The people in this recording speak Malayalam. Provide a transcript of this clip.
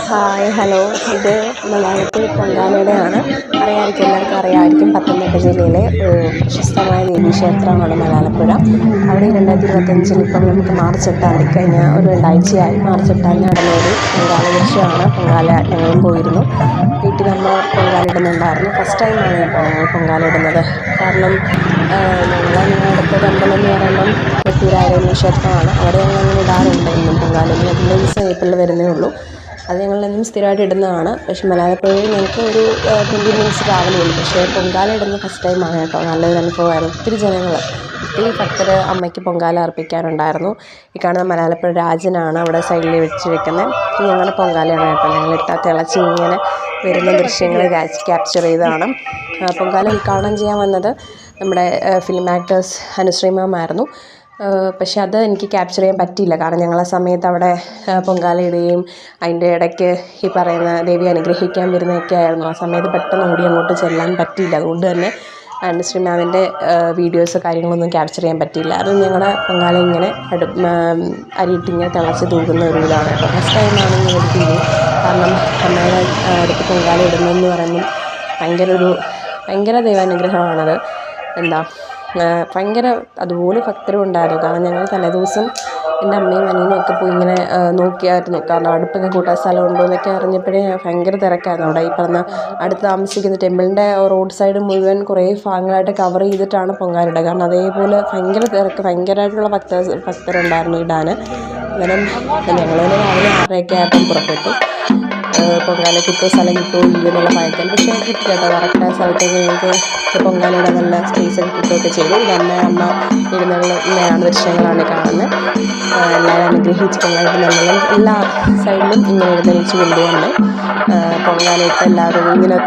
ഹായ് ഹലോ ഇത് മലയാളത്തിൽ പൊങ്കാലയുടെയാണ്. എല്ലാവർക്കും അറിയാമായിരിക്കും. പത്തനംതിട്ട ജില്ലയിലെ പ്രശസ്തമായ ദേവീക്ഷേത്രമാണ് മലയാളപ്പുഴ. അവിടെ 2025 ഇപ്പം നമുക്ക് മാർച്ച് 8 കഴിഞ്ഞ ഒരു രണ്ടാഴ്ചയായി മാർച്ച് 8 നടന്ന ഒരു പൊങ്കാല ദൃശ്യമാണ്. പൊങ്കാല ഞങ്ങളും പോയിരുന്നു. വീട്ടിൽ നമ്മൾ പൊങ്കാല ഇടുന്നുണ്ടായിരുന്നു. ഫസ്റ്റ് ടൈമാണ് കേട്ടോ ഞങ്ങൾ പൊങ്കാല ഇടുന്നത്. കാരണം ഞങ്ങളുടെ അടുത്ത അമ്പലം എന്ന് പറയുമ്പം കൊട്ടിയൂരായിരം ക്ഷേത്രമാണ്. അവിടെ ഞങ്ങൾ ഇടാറുണ്ട് എന്നും പൊങ്കാല. അതിൻ്റെ ദിവസം ഏപ്രിൽ വരുന്നേ ഉള്ളൂ. അത് ഞങ്ങളെന്നും സ്ഥിരമായിട്ട് ഇടുന്നതാണ്. പക്ഷേ മലയാളപ്പുഴയിൽ ഞങ്ങൾക്ക് ഒരു 20 മിനിറ്റ്സ് ട്രാവലേ ഉള്ളൂ. പക്ഷേ പൊങ്കാല ഇടുന്ന ഫസ്റ്റ് ടൈമാണ് കേട്ടോ. നല്ലൊരു അനുഭവമായിരുന്നു. ഒത്തിരി ഭക്തർ അമ്മയ്ക്ക് പൊങ്കാല അർപ്പിക്കാനുണ്ടായിരുന്നു. ഈ കാണുന്ന മലയാളപ്പുഴ രാജനാണ് അവിടെ സൈഡിൽ വെക്കുന്നത്. ഞങ്ങളുടെ പൊങ്കാലയാണ് കേട്ടോ. ഞങ്ങളിട്ടാൽ തിളച്ച് ഇങ്ങനെ വരുന്ന ദൃശ്യങ്ങൾ ക്യാപ്ചർ ചെയ്തതാണ്. പൊങ്കാല ഉദ്ഘാടനം ചെയ്യാൻ വന്നത് നമ്മുടെ ഫിലിം ആക്ടേഴ്സ് അനുശ്രീ മാമായിരുന്നു. പക്ഷെ അത് എനിക്ക് ക്യാപ്ചർ ചെയ്യാൻ പറ്റിയില്ല. കാരണം ഞങ്ങൾ ആ സമയത്ത് അവിടെ പൊങ്കാല ഇടുകയും അതിൻ്റെ ഇടയ്ക്ക് ഈ പറയുന്ന ദേവി അനുഗ്രഹിക്കാൻ വരുന്നതൊക്കെ ആയിരുന്നു. ആ സമയത്ത് പെട്ടെന്ന് ഓടി അങ്ങോട്ട് ചെല്ലാൻ പറ്റിയില്ല. അതുകൊണ്ട് തന്നെ അനുശ്രീ മാമിൻ്റെ വീഡിയോസ് കാര്യങ്ങളൊന്നും ക്യാപ്ചർ ചെയ്യാൻ പറ്റിയില്ല. അത് ഞങ്ങളുടെ പൊങ്കാല ഇങ്ങനെ അരിയിട്ടിങ്ങനെ തിളച്ച് തൂകുന്ന ഒരു ഇതാണ് കേട്ടോ. ഫസ്റ്റ് ടൈമാണ് ഇങ്ങനെ ഒരു ഫീലിംഗ്. കാരണം അമ്മയുടെ അടുത്ത് പൊങ്കാല ഇടുന്നതെന്ന് പറയുമ്പം ഭയങ്കര ദൈവാനുഗ്രഹമാണത്. ഭയങ്കര അതുപോലെ ഭക്തരും ഉണ്ടായിരുന്നു. കാരണം ഞങ്ങൾ തലേദിവസം എൻ്റെ അമ്മയും അനിയനും ഒക്കെ പോയി ഇങ്ങനെ നോക്കിയായിരുന്നു. കാരണം അടുപ്പൊക്കെ കൂട്ടാൻ സ്ഥലമുണ്ടോ എന്നൊക്കെ അറിഞ്ഞപ്പോഴേ ഭയങ്കര തിരക്കായിരുന്നു അവിടെ. ഈ പറഞ്ഞ അടുത്ത് താമസിക്കുന്ന ടെമ്പിളിൻ്റെ റോഡ് സൈഡ് മുഴുവൻ കുറേ ഭാഗങ്ങളായിട്ട് കവർ ചെയ്തിട്ടാണ് പൊങ്കാലിടുക. കാരണം അതേപോലെ ഭയങ്കര തിരക്ക്, ഭയങ്കരമായിട്ടുള്ള ഭക്തരുണ്ടായിരുന്നു ഇടാൻ. അന്നേരം ഞങ്ങൾ തന്നെ രാവിലെ 6:30 ആയപ്പം പുറപ്പെട്ടു. പൊങ്കാല കിട്ടുമോ, സ്ഥലം കിട്ടുമോ ഇല്ലയോ എന്നുള്ള ഭയത്തിൽ. പക്ഷേ കിട്ടി കേട്ടോ. കറക്റ്റായ സ്ഥലത്തേക്ക് ഞങ്ങൾക്ക് പൊങ്കാലയുടെ നല്ല സ്പേസൊക്കെ കിട്ടുകയൊക്കെ ചെയ്തു. അമ്മ ഇടുന്നതാണ് ദൃശ്യങ്ങളാണ് കാണുന്നത്. എല്ലാവരും അനുഗ്രഹിച്ച് പൊങ്കാലയുടെ എല്ലാ സൈഡിലും ഇങ്ങനെ എഴുന്നള്ളിച്ച് കൊണ്ടുവന്ന് പൊങ്കാലയിട്ട് എല്ലാവരും ഇങ്ങനെ